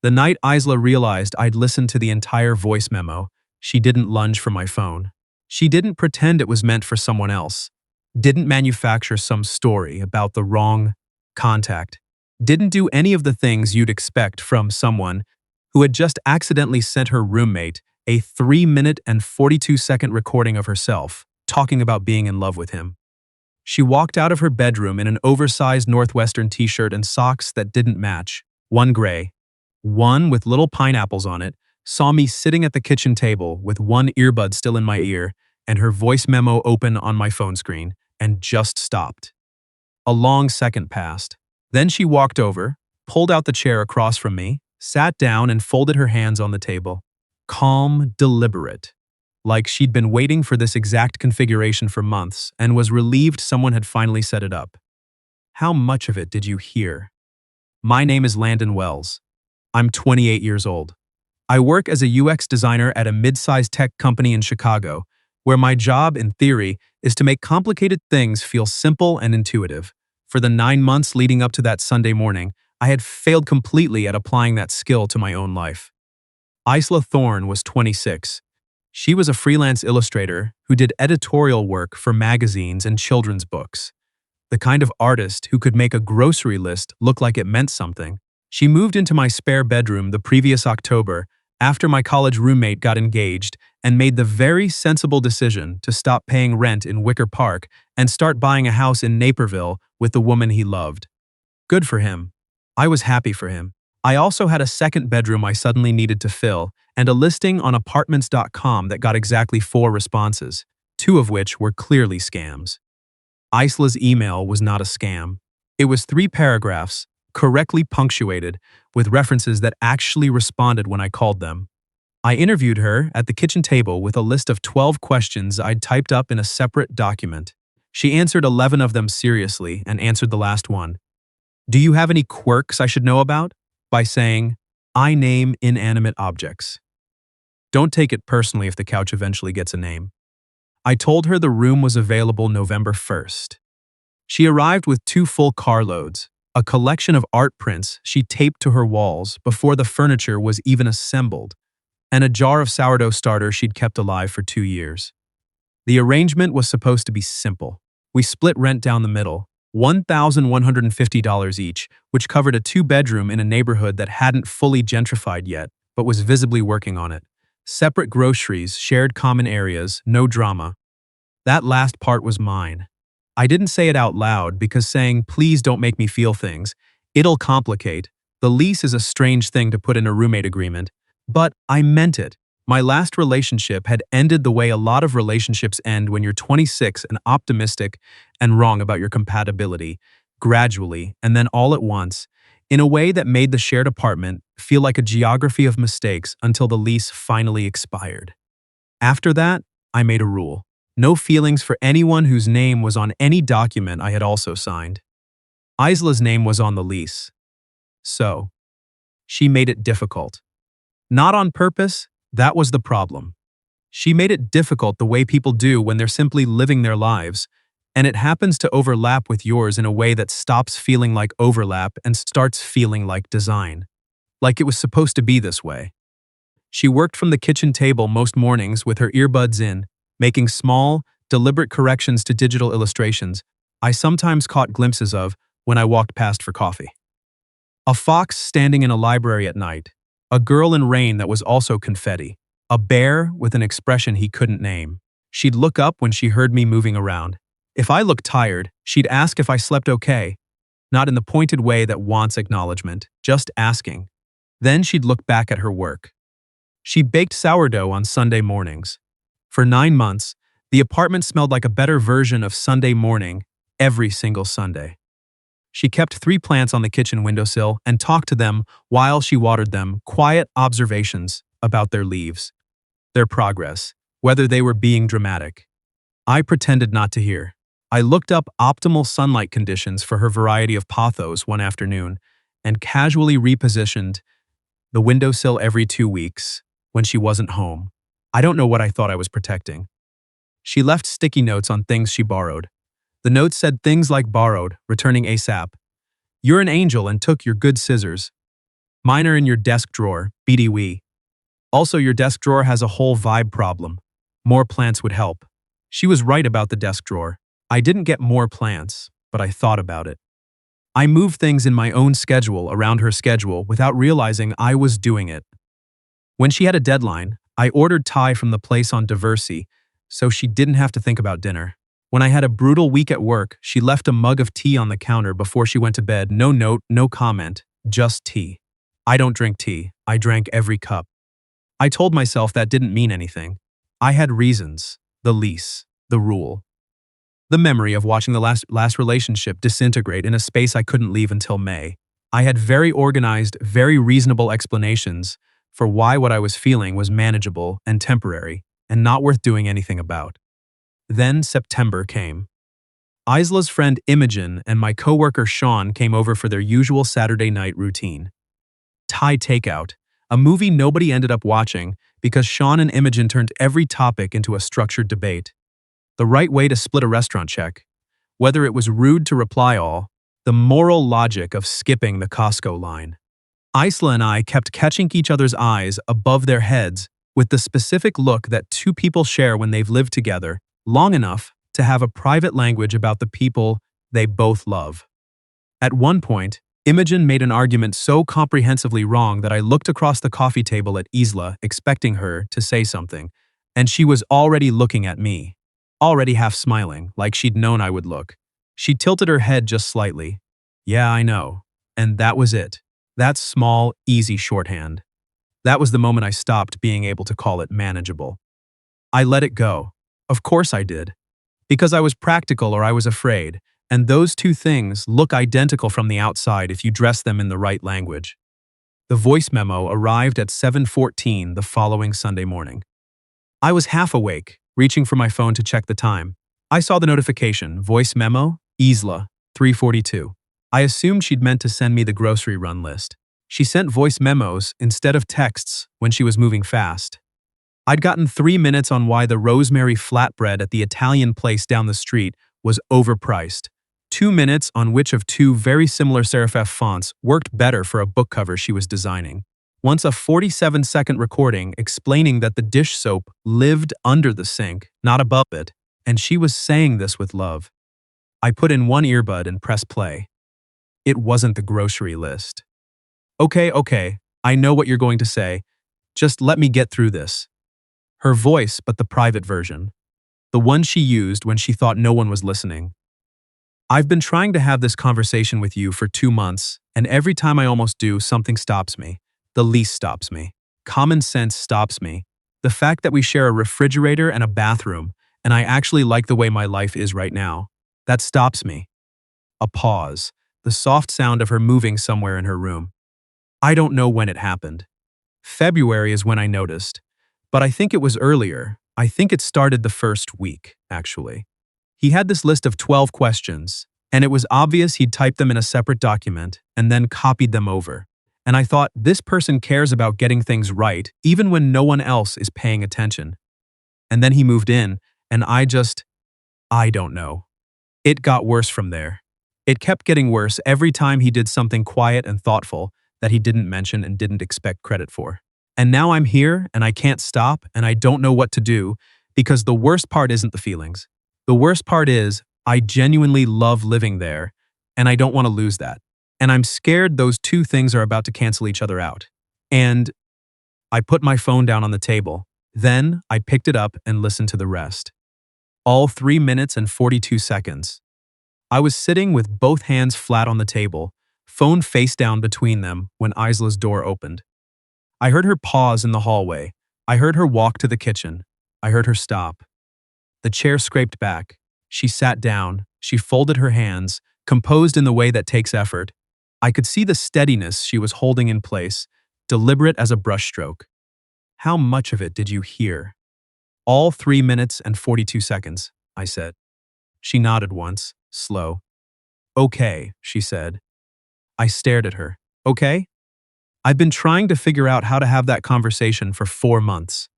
The night Isla realized I'd listened to the entire voice memo, she didn't lunge for my phone. She didn't pretend it was meant for someone else. Didn't manufacture some story about the wrong contact. Didn't do any of the things you'd expect from someone who had just accidentally sent her roommate a 3-minute and 42-second recording of herself talking about being in love with him. She walked out of her bedroom in an oversized Northwestern t-shirt and socks that didn't match, one gray, one with little pineapples on it, saw me sitting at the kitchen table with one earbud still in my ear and her voice memo open on my phone screen, and just stopped. A long second passed. Then she walked over, pulled out the chair across from me, sat down and folded her hands on the table. Calm, deliberate. Like she'd been waiting for this exact configuration for months and was relieved someone had finally set it up. How much of it did you hear? My name is Landon Wells. I'm 28 years old. I work as a UX designer at a mid-sized tech company in Chicago, where my job, in theory, is to make complicated things feel simple and intuitive. For the 9 months leading up to that Sunday morning, I had failed completely at applying that skill to my own life. Isla Thorne was 26. She was a freelance illustrator who did editorial work for magazines and children's books. The kind of artist who could make a grocery list look like it meant something. She moved into my spare bedroom the previous October after my college roommate got engaged and made the very sensible decision to stop paying rent in Wicker Park and start buying a house in Naperville with the woman he loved. Good for him. I was happy for him. I also had a second bedroom I suddenly needed to fill and a listing on apartments.com that got exactly 4 responses, 2 of which were clearly scams. Isla's email was not a scam. It was 3 paragraphs, correctly punctuated, with references that actually responded when I called them. I interviewed her at the kitchen table with a list of 12 questions I'd typed up in a separate document. She answered 11 of them seriously and answered the last one. Do you have any quirks I should know about? By saying, I name inanimate objects. Don't take it personally if the couch eventually gets a name. I told her the room was available November 1st. She arrived with 2 full carloads, a collection of art prints she taped to her walls before the furniture was even assembled, and a jar of sourdough starter she'd kept alive for 2 years. The arrangement was supposed to be simple. We split rent down the middle, $1,150 each, which covered a 2-bedroom in a neighborhood that hadn't fully gentrified yet, but was visibly working on it. Separate groceries, shared common areas, no drama. That last part was mine. I didn't say it out loud because saying, please don't make me feel things, it'll complicate. The lease is a strange thing to put in a roommate agreement, but I meant it. My last relationship had ended the way a lot of relationships end when you're 26 and optimistic and wrong about your compatibility, gradually and then all at once, in a way that made the shared apartment feel like a geography of mistakes until the lease finally expired. After that, I made a rule. No feelings for anyone whose name was on any document I had also signed. Isla's name was on the lease. So, she made it difficult. Not on purpose, that was the problem. She made it difficult the way people do when they're simply living their lives, and it happens to overlap with yours in a way that stops feeling like overlap and starts feeling like design. Like it was supposed to be this way. She worked from the kitchen table most mornings with her earbuds in, making small, deliberate corrections to digital illustrations I sometimes caught glimpses of when I walked past for coffee. A fox standing in a library at night, a girl in rain that was also confetti, a bear with an expression he couldn't name. She'd look up when she heard me moving around. If I looked tired, she'd ask if I slept okay, not in the pointed way that wants acknowledgement, just asking. Then she'd look back at her work. She baked sourdough on Sunday mornings. For 9 months, the apartment smelled like a better version of Sunday morning every single Sunday. She kept 3 plants on the kitchen windowsill and talked to them while she watered them, quiet observations about their leaves, their progress, whether they were being dramatic. I pretended not to hear. I looked up optimal sunlight conditions for her variety of pothos one afternoon and casually repositioned the windowsill every 2 weeks when she wasn't home. I don't know what I thought I was protecting. She left sticky notes on things she borrowed. The notes said things like borrowed, returning ASAP. You're an angel and took your good scissors. Mine are in your desk drawer, BDW. Also, your desk drawer has a whole vibe problem. More plants would help. She was right about the desk drawer. I didn't get more plants, but I thought about it. I moved things in my own schedule around her schedule without realizing I was doing it. When she had a deadline, I ordered Thai from the place on Diversey, so she didn't have to think about dinner. When I had a brutal week at work, she left a mug of tea on the counter before she went to bed. No note, no comment, just tea. I don't drink tea. I drank every cup. I told myself that didn't mean anything. I had reasons. The lease. The rule. The memory of watching the last relationship disintegrate in a space I couldn't leave until May. I had very organized, very reasonable explanations for why what I was feeling was manageable and temporary and not worth doing anything about. Then September came. Isla's friend Imogen and my coworker Sean came over for their usual Saturday night routine. Thai takeout, a movie nobody ended up watching because Sean and Imogen turned every topic into a structured debate. The right way to split a restaurant check, whether it was rude to reply all, the moral logic of skipping the Costco line. Isla and I kept catching each other's eyes above their heads with the specific look that two people share when they've lived together long enough to have a private language about the people they both love. At one point, Imogen made an argument so comprehensively wrong that I looked across the coffee table at Isla expecting her to say something, and she was already looking at me, already half smiling, like she'd known I would look. She tilted her head just slightly. Yeah, I know. And that was it. That small, easy shorthand. That was the moment I stopped being able to call it manageable. I let it go. Of course I did. Because I was practical or I was afraid, and those two things look identical from the outside if you dress them in the right language. The voice memo arrived at 7:14 the following Sunday morning. I was half awake, reaching for my phone to check the time. I saw the notification, voice memo, Isla, 3:42. I assumed she'd meant to send me the grocery run list. She sent voice memos instead of texts when she was moving fast. I'd gotten 3 minutes on why the rosemary flatbread at the Italian place down the street was overpriced. 2 minutes on which of two very similar serif fonts worked better for a book cover she was designing. Once a 47-second recording explaining that the dish soap lived under the sink, not above it, and she was saying this with love. I put in one earbud and pressed play. It wasn't the grocery list. Okay, I know what you're going to say. Just let me get through this. Her voice, but the private version. The one she used when she thought no one was listening. I've been trying to have this conversation with you for 2 months, and every time I almost do, something stops me. The lease stops me. Common sense stops me. The fact that we share a refrigerator and a bathroom, and I actually like the way my life is right now, that stops me. A pause. The soft sound of her moving somewhere in her room. I don't know when it happened. February is when I noticed, but I think it was earlier. I think it started the first week, actually. He had this list of 12 questions, and it was obvious he'd typed them in a separate document and then copied them over. And I thought, this person cares about getting things right, even when no one else is paying attention. And then he moved in, and I don't know. It got worse from there. It kept getting worse every time he did something quiet and thoughtful that he didn't mention and didn't expect credit for. And now I'm here and I can't stop and I don't know what to do because the worst part isn't the feelings. The worst part is I genuinely love living there and I don't want to lose that. And I'm scared those two things are about to cancel each other out. And I put my phone down on the table. Then I picked it up and listened to the rest. All 3 minutes and 42 seconds. I was sitting with both hands flat on the table, phone face down between them when Isla's door opened. I heard her pause in the hallway. I heard her walk to the kitchen. I heard her stop. The chair scraped back. She sat down. She folded her hands, composed in the way that takes effort. I could see the steadiness she was holding in place, deliberate as a brushstroke. How much of it did you hear? All 3 minutes and 42 seconds, I said. She nodded once, slow. Okay, she said. I stared at her. Okay? I've been trying to figure out how to have that conversation for 4 months.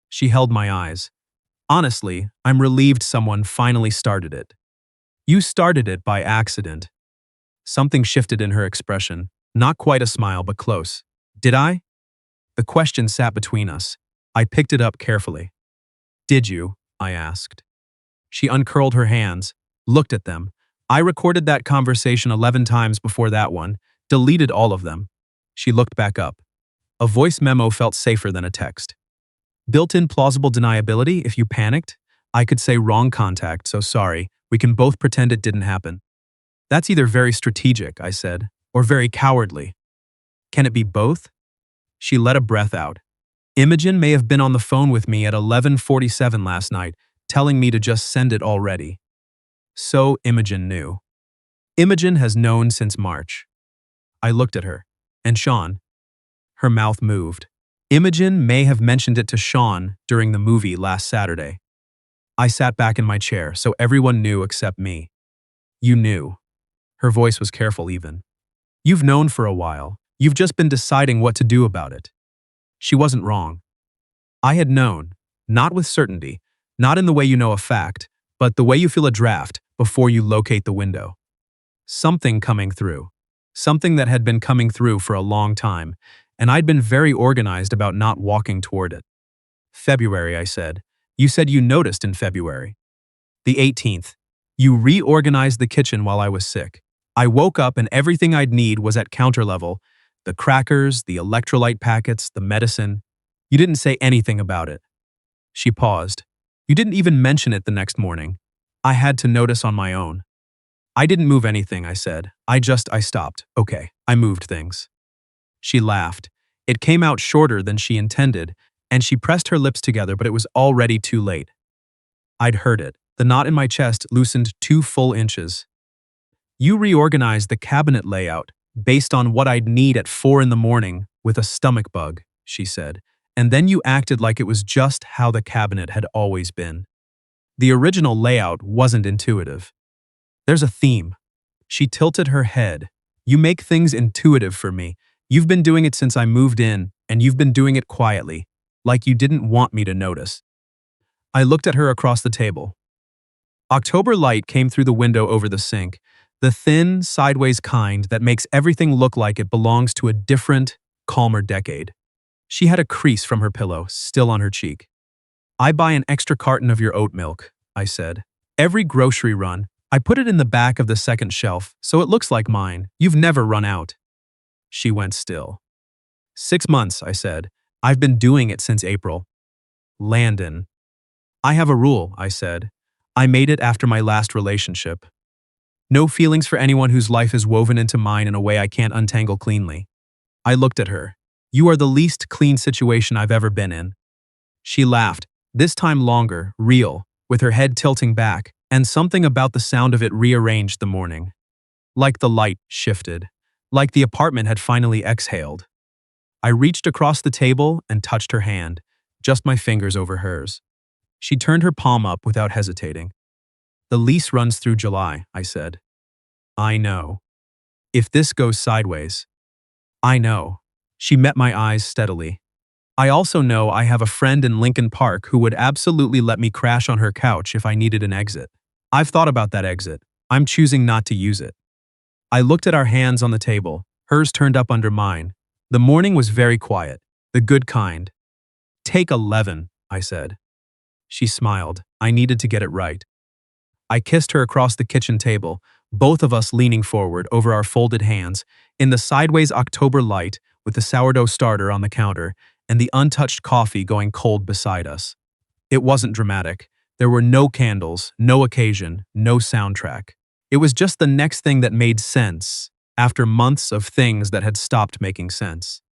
She held my eyes. Honestly, I'm relieved someone finally started it. You started it by accident. Something shifted in her expression. Not quite a smile, but close. Did I? The question sat between us. I picked it up carefully. Did you? I asked. She uncurled her hands, looked at them. I recorded that conversation 11 times before that one, deleted all of them. She looked back up. A voice memo felt safer than a text. Built-in plausible deniability if you panicked. I could say wrong contact, so sorry. We can both pretend it didn't happen. That's either very strategic, I said, or very cowardly. Can it be both? She let a breath out. Imogen may have been on the phone with me at 11:47 last night, telling me to just send it already. So Imogen knew. Imogen has known since March. I looked at her. And Sean? Her mouth moved. Imogen may have mentioned it to Sean during the movie last Saturday. I sat back in my chair, so everyone knew except me. You knew. Her voice was careful even. You've known for a while. You've just been deciding what to do about it. She wasn't wrong. I had known, not with certainty, not in the way you know a fact, but the way you feel a draft before you locate the window. Something coming through. Something that had been coming through for a long time, and I'd been very organized about not walking toward it. February, I said. You said you noticed in February. The 18th. You reorganized the kitchen while I was sick. I woke up and everything I'd need was at counter level. The crackers, the electrolyte packets, the medicine. You didn't say anything about it. She paused. You didn't even mention it the next morning. I had to notice on my own. I didn't move anything, I said. I stopped. Okay, I moved things. She laughed. It came out shorter than she intended, and she pressed her lips together, but it was already too late. I'd heard it. The knot in my chest loosened 2 full inches. You reorganized the cabinet layout based on what I'd need at 4 in the morning with a stomach bug, she said, and then you acted like it was just how the cabinet had always been. The original layout wasn't intuitive. There's a theme. She tilted her head. You make things intuitive for me. You've been doing it since I moved in, and you've been doing it quietly, like you didn't want me to notice. I looked at her across the table. October light came through the window over the sink, the thin, sideways kind that makes everything look like it belongs to a different, calmer decade. She had a crease from her pillow, still on her cheek. I buy an extra carton of your oat milk, I said. Every grocery run, I put it in the back of the second shelf, so it looks like mine. You've never run out. She went still. 6 months, I said. I've been doing it since April. Landon. I have a rule, I said. I made it after my last relationship. No feelings for anyone whose life is woven into mine in a way I can't untangle cleanly. I looked at her. You are the least clean situation I've ever been in. She laughed, this time longer, real, with her head tilting back, and something about the sound of it rearranged the morning. Like the light shifted. Like the apartment had finally exhaled. I reached across the table and touched her hand, just my fingers over hers. She turned her palm up without hesitating. The lease runs through July, I said. I know. If this goes sideways. I know. She met my eyes steadily. I also know I have a friend in Lincoln Park who would absolutely let me crash on her couch if I needed an exit. I've thought about that exit. I'm choosing not to use it. I looked at our hands on the table, hers turned up under mine. The morning was very quiet, the good kind. Take 11, I said. She smiled. I needed to get it right. I kissed her across the kitchen table, both of us leaning forward over our folded hands, in the sideways October light with the sourdough starter on the counter and the untouched coffee going cold beside us. It wasn't dramatic. There were no candles, no occasion, no soundtrack. It was just the next thing that made sense, after months of things that had stopped making sense.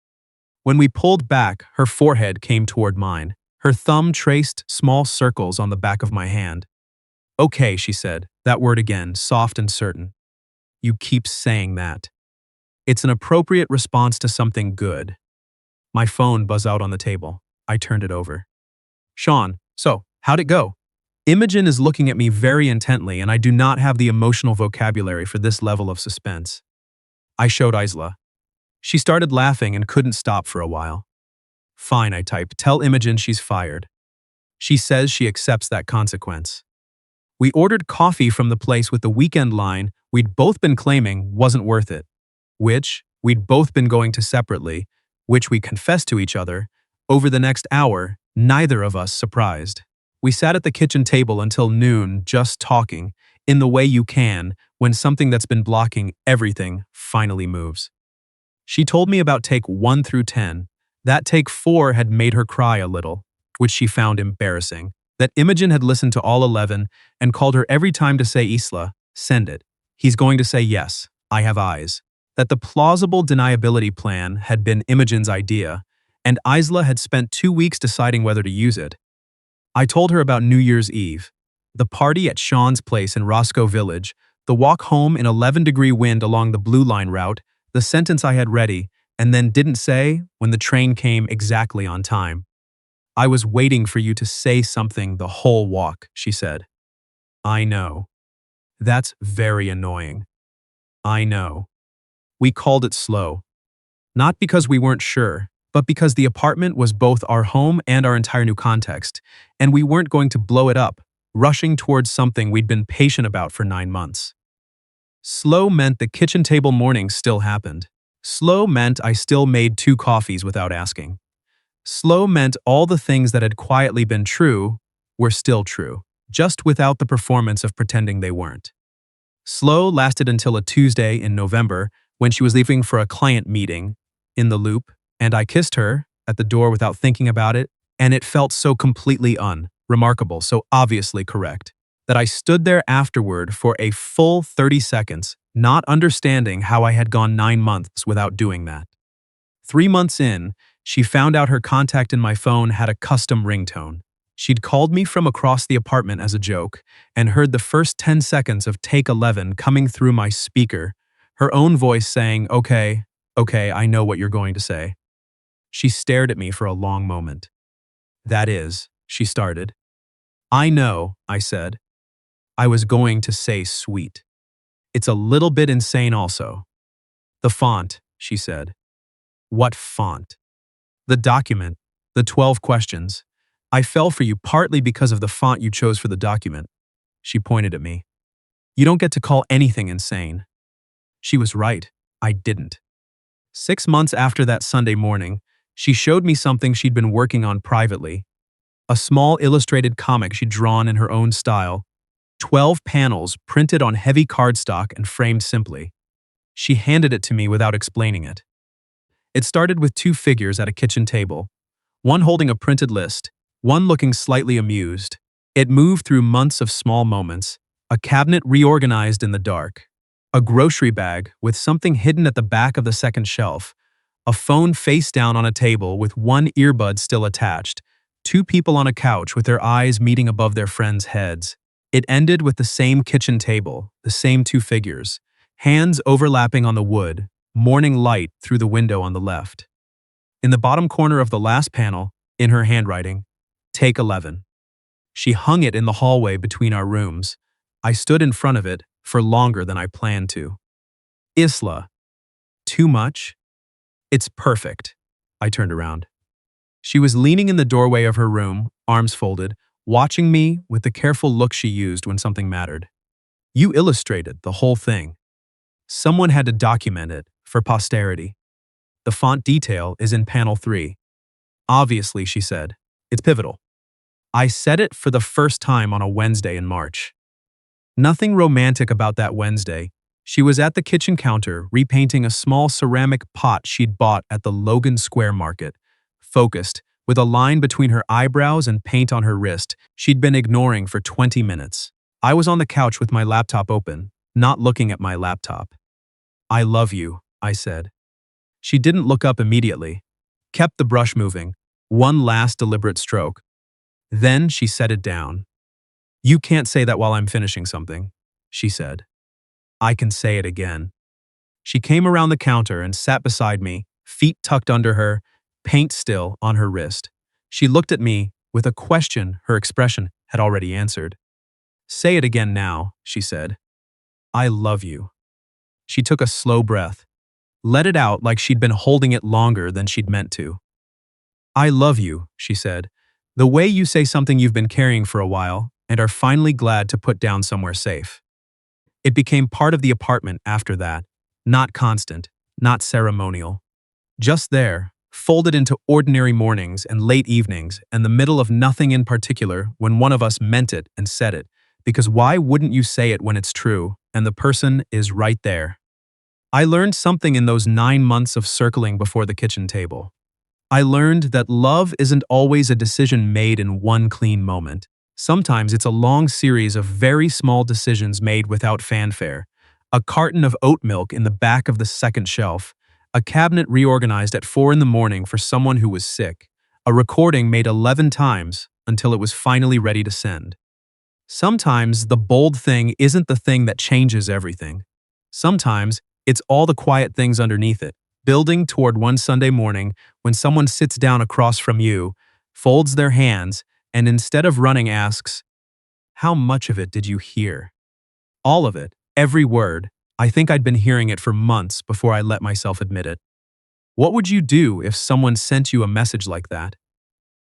When we pulled back, her forehead came toward mine. Her thumb traced small circles on the back of my hand. Okay, she said, that word again, soft and certain. You keep saying that. It's an appropriate response to something good. My phone buzzed out on the table. I turned it over. Sean, so, how'd it go? Imogen is looking at me very intently, and I do not have the emotional vocabulary for this level of suspense. I showed Isla. She started laughing and couldn't stop for a while. Fine, I typed. Tell Imogen she's fired. She says she accepts that consequence. We ordered coffee from the place with the weekend line we'd both been claiming wasn't worth it, which we'd both been going to separately, which we confessed to each other. Over the next hour, neither of us surprised. We sat at the kitchen table until noon, just talking, in the way you can when something that's been blocking everything finally moves. She told me about take 1 through 10. That take 4 had made her cry a little, which she found embarrassing. That Imogen had listened to all 11 and called her every time to say Isla, send it. He's going to say yes, I have eyes. That the plausible deniability plan had been Imogen's idea, and Isla had spent 2 weeks deciding whether to use it. I told her about New Year's Eve, the party at Sean's place in Roscoe Village, the walk home in 11-degree wind along the Blue Line route, the sentence I had ready, and then didn't say when the train came exactly on time. I was waiting for you to say something the whole walk, she said. I know. That's very annoying. I know. We called it slow. Not because we weren't sure, but because the apartment was both our home and our entire new context, and we weren't going to blow it up, rushing towards something we'd been patient about for 9 months. Slow meant the kitchen table mornings still happened. Slow meant I still made 2 coffees without asking. Slow meant all the things that had quietly been true were still true, just without the performance of pretending they weren't. Slow lasted until a Tuesday in November when she was leaving for a client meeting, in the loop, and I kissed her at the door without thinking about it, and it felt so completely unremarkable, so obviously correct, that I stood there afterward for a full 30 seconds, not understanding how I had gone 9 months without doing that. 3 months in, she found out her contact in my phone had a custom ringtone. She'd called me from across the apartment as a joke and heard the first 10 seconds of take 11 coming through my speaker, her own voice saying, okay, I know what you're going to say. She stared at me for a long moment. That is, she started. I know, I said. I was going to say sweet. It's a little bit insane also. The font, she said. What font? The document, the 12 questions. I fell for you partly because of the font you chose for the document. She pointed at me. You don't get to call anything insane. She was right. I didn't. 6 months after that Sunday morning, she showed me something she'd been working on privately. A small illustrated comic she'd drawn in her own style. 12 panels printed on heavy cardstock and framed simply. She handed it to me without explaining it. It started with 2 figures at a kitchen table, one holding a printed list, one looking slightly amused. It moved through months of small moments, a cabinet reorganized in the dark, a grocery bag with something hidden at the back of the second shelf, a phone face down on a table with one earbud still attached, 2 people on a couch with their eyes meeting above their friends' heads. It ended with the same kitchen table, the same 2 figures, hands overlapping on the wood, morning light through the window on the left. In the bottom corner of the last panel, in her handwriting, take 11. She hung it in the hallway between our rooms. I stood in front of it for longer than I planned to. Isla. Too much? It's perfect. I turned around. She was leaning in the doorway of her room, arms folded, watching me with the careful look she used when something mattered. You illustrated the whole thing. Someone had to document it for posterity. The font detail is in panel 3. Obviously, she said, it's pivotal. I said it for the first time on a Wednesday in March. Nothing romantic about that Wednesday. She was at the kitchen counter repainting a small ceramic pot she'd bought at the Logan Square Market. Focused, with a line between her eyebrows and paint on her wrist, she'd been ignoring for 20 minutes. I was on the couch with my laptop open, not looking at my laptop. I love you, I said. She didn't look up immediately, kept the brush moving, one last deliberate stroke. Then she set it down. You can't say that while I'm finishing something, she said. I can say it again. She came around the counter and sat beside me, feet tucked under her, paint still on her wrist. She looked at me with a question her expression had already answered. Say it again now, she said. I love you. She took a slow breath, let it out like she'd been holding it longer than she'd meant to. I love you, she said, the way you say something you've been carrying for a while and are finally glad to put down somewhere safe. It became part of the apartment after that, not constant, not ceremonial. Just there, folded into ordinary mornings and late evenings and the middle of nothing in particular when one of us meant it and said it. Because why wouldn't you say it when it's true and the person is right there? I learned something in those 9 months of circling before the kitchen table. I learned that love isn't always a decision made in one clean moment. Sometimes it's a long series of very small decisions made without fanfare. A carton of oat milk in the back of the second shelf, a cabinet reorganized at 4 in the morning for someone who was sick, a recording made 11 times until it was finally ready to send. Sometimes the bold thing isn't the thing that changes everything. Sometimes it's all the quiet things underneath it, building toward one Sunday morning when someone sits down across from you, folds their hands, and instead of running asks, "How much of it did you hear?" All of it, every word. I think I'd been hearing it for months before I let myself admit it. What would you do if someone sent you a message like that?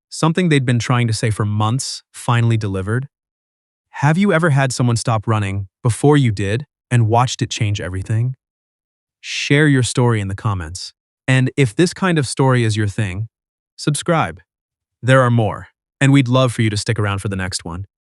Something they'd been trying to say for months, finally delivered? Have you ever had someone stop running before you did and watched it change everything? Share your story in the comments. And if this kind of story is your thing, subscribe. There are more, and we'd love for you to stick around for the next one.